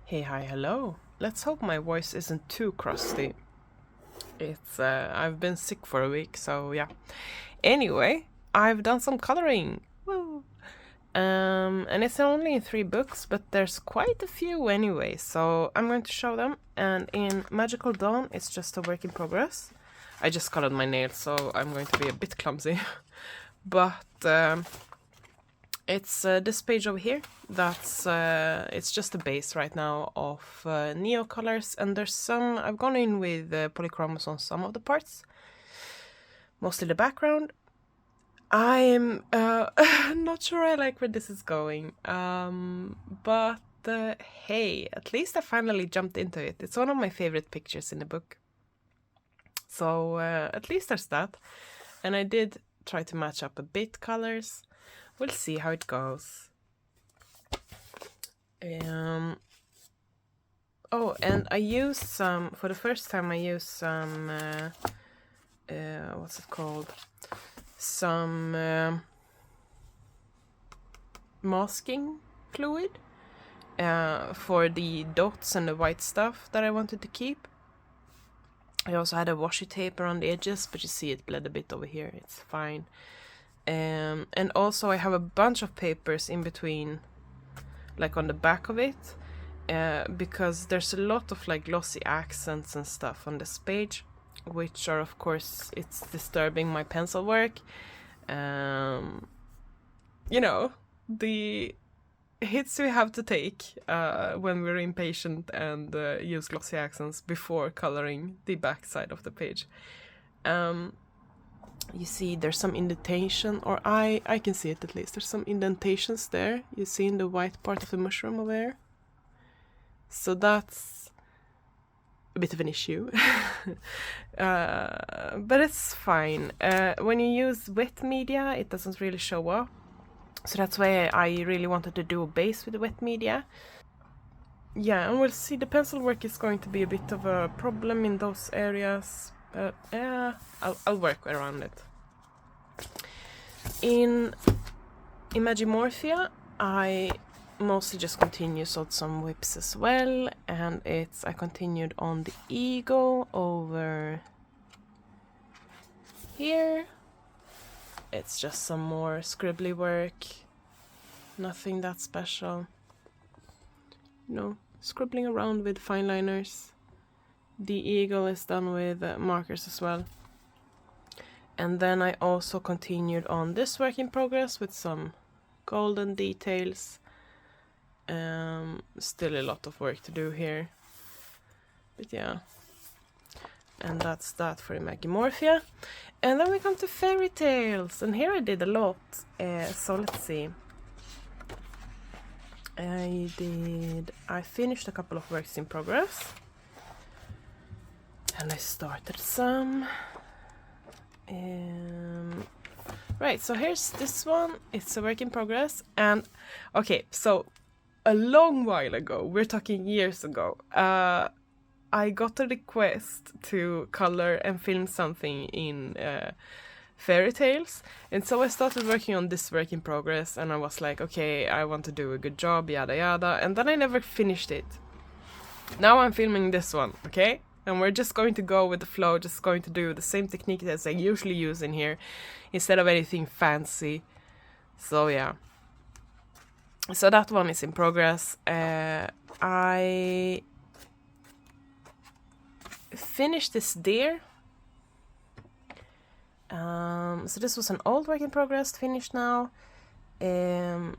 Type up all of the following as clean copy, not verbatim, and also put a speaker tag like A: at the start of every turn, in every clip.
A: Hey, hi, hello. Let's hope my voice isn't too crusty. I've been sick for a week, so yeah. Anyway, I've done some coloring. Woo! And it's only in 3 books, but there's quite a few anyway, so I'm going to show them. And in Magical Dawn, it's just a work in progress. I just colored my nails, so I'm going to be a bit clumsy. But it's this page over here. It's just a base right now of neo colors, and there's some. I've gone in with polychromos on some of the parts, mostly the background. I'm not sure I like where this is going, but hey, at least I finally jumped into it. It's one of my favorite pictures in the book, so at least there's that. And I did try to match up a bit colors. We'll see how it goes. Oh, and I used some, for the first time I used some, what's it called? Some masking fluid for the dots and the white stuff that I wanted to keep. I also had a washi tape around the edges, but you see it bled a bit over here, it's fine. And also I have a bunch of papers in between, like on the back of it, because there's a lot of like glossy accents and stuff on this page, which are, of course, it's disturbing my pencil work. You know, the hits we have to take when we're impatient and use glossy accents before coloring the back side of the page. You see there's some indentation, or I can see it at least. There's some indentations there. You see in the white part of the mushroom over there. So that's a bit of an issue. But it's fine. When you use wet media, it doesn't really show up. So that's why I really wanted to do a base with the wet media. Yeah, and we'll see. The pencil work is going to be a bit of a problem in those areas. But yeah, I'll work around it. In Imagimorphia, I mostly just continued on some whips as well, and I continued on the ego over here. It's just some more scribbly work, nothing that special. No, scribbling around with fine liners. The eagle is done with markers as well. And then I also continued on this work in progress with some golden details. Still a lot of work to do here. But yeah. And that's that for Imagimorphia. And then we come to fairy tales. And here I did a lot. So let's see. I finished a couple of works in progress. And I started some. Right, so here's this one. It's a work in progress. And okay, so a long while ago, we're talking years ago, I got a request to color and film something in fairy tales. And so I started working on this work in progress, and I was like, okay, I want to do a good job, yada yada. And then I never finished it. Now I'm filming this one, okay? And we're just going to go with the flow, just going to do the same technique as I usually use in here, instead of anything fancy. So yeah. So that one is in progress. I finished this deer. So this was an old work in progress, finished now. So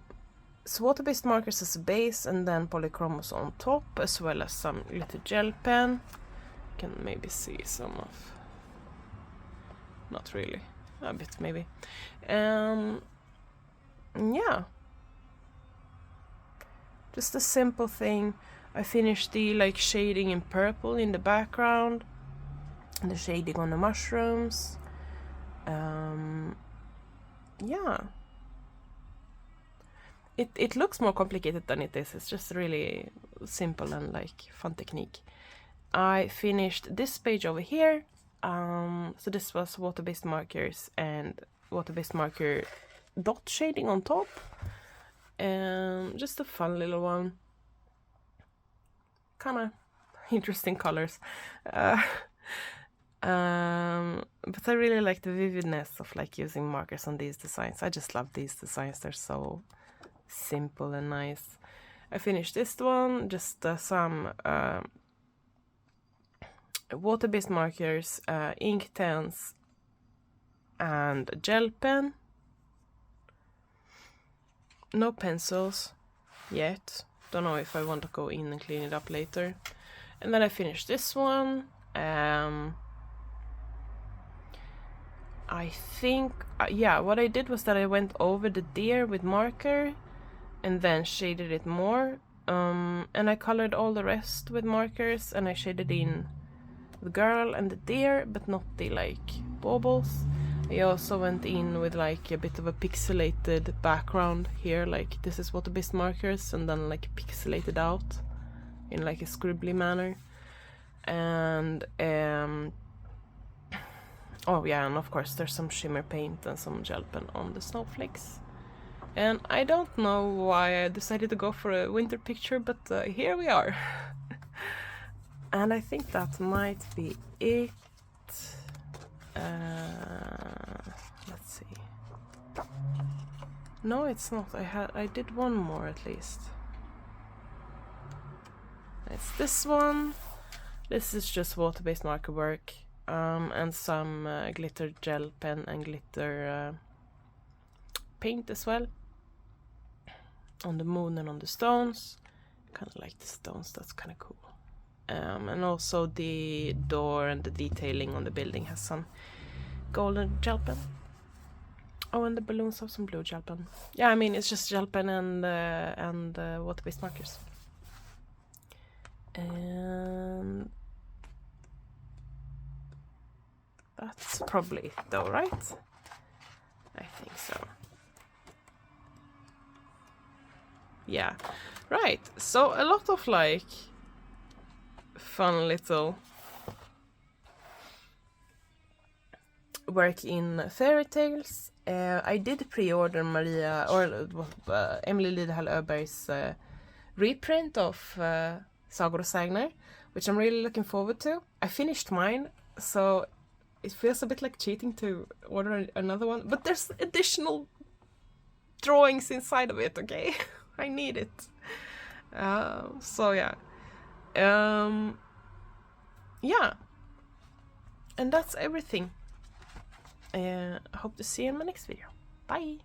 A: water-based markers as a base, and then polychromos on top, as well as some little gel pen. Can maybe see some of, not really, a bit maybe. Yeah, just a simple thing. I finished the like shading in purple in the background, and the shading on the mushrooms. Yeah, it looks more complicated than it is. It's just really simple and like fun technique. I finished this page over here. So this was water-based markers and water-based marker dot shading on top. Just a fun little one. kind of interesting colors. But I really like the vividness of like using markers on these designs. I just love these designs. They're so simple and nice. I finished this one, just some water-based markers, ink pens, and gel pen. No pencils yet. Don't know if I want to go in and clean it up later. And then I finished this one. I think, yeah, what I did was that I went over the deer with marker and then shaded it more. And I colored all the rest with markers, and I shaded in the girl and the deer, but not the like baubles. I also went in with like a bit of a pixelated background here, like this is water-based markers, and then like pixelated out in like a scribbly manner. And oh yeah, and of course there's some shimmer paint and some gel pen on the snowflakes. And I don't know why I decided to go for a winter picture, but here we are. And I think that might be it. Let's see. No, it's not. I did one more at least. It's this one. This is just water-based marker work, and some glitter gel pen and glitter paint as well. On the moon and on the stones. Kind of like the stones, that's kind of cool. And also the door and the detailing on the building has some golden gel pen. Oh, and the balloons have some blue gel pen. Yeah, I mean, it's just gel pen and water-based markers. And that's probably it though, right? I think so. Yeah, right. So a lot of like fun little work in fairy tales. I did pre-order Maria or Emily Lidhall Öberg's reprint of Sagor och Sägner, which I'm really looking forward to. I finished mine, so it feels a bit like cheating to order another one, but there's additional drawings inside of it, okay? I need it. So yeah. Yeah. And that's everything. I hope to see you in my next video. Bye!